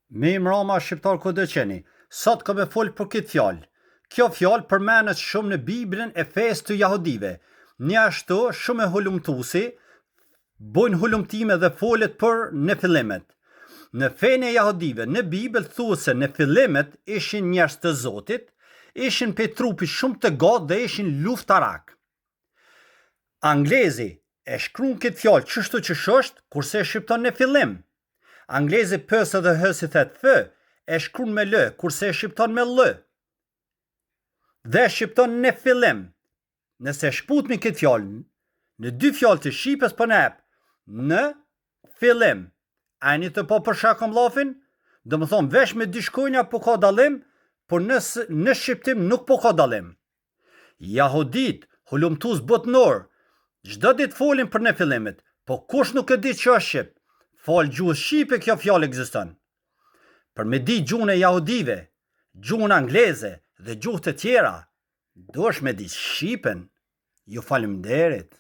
Mi mrama shqiptar ku do qeni, sot ka me fol për këtë fjalë. Kjo fjalë përmenet shumë në Biblën e fesë të jahudive. Një ashtu shumë e hulumtuesi, bojnë hulumtime dhe folet për në fillimet. Në fenë e jahudive, në Bibël thuhet se në fillimet ishin njerëz të Zotit, ishin pe trupi shumë të gatë dhe ishin luftarak. Anglezi e shkruan këtë fjalë çështu që është, kurse e shqipton në fillim. Anglezi pësë dhe hësi thet fë, e shkruan me lë, kurse e shqipton me lë. Dhe e shqipton në fillim. Nëse shputmi këtë fjalë, në dy fjalë të shqipës për nep, në fillim. A një të po për shakom lafin? Dhe më thonë vesh me dy shkojnja po ka dalim, por në shqiptim nuk po ka dalim. Jahudit, hulumtus botnor, çdo ditë folin për në fillimit, po kush nuk e di që është shqip? Fal gjuhë shqipe kjo fjalë ekziston. Për me di gjuhën e jahudive, gjuhën angleze dhe gjuhë të tjera, duhesh me di shqipen. Ju faleminderit.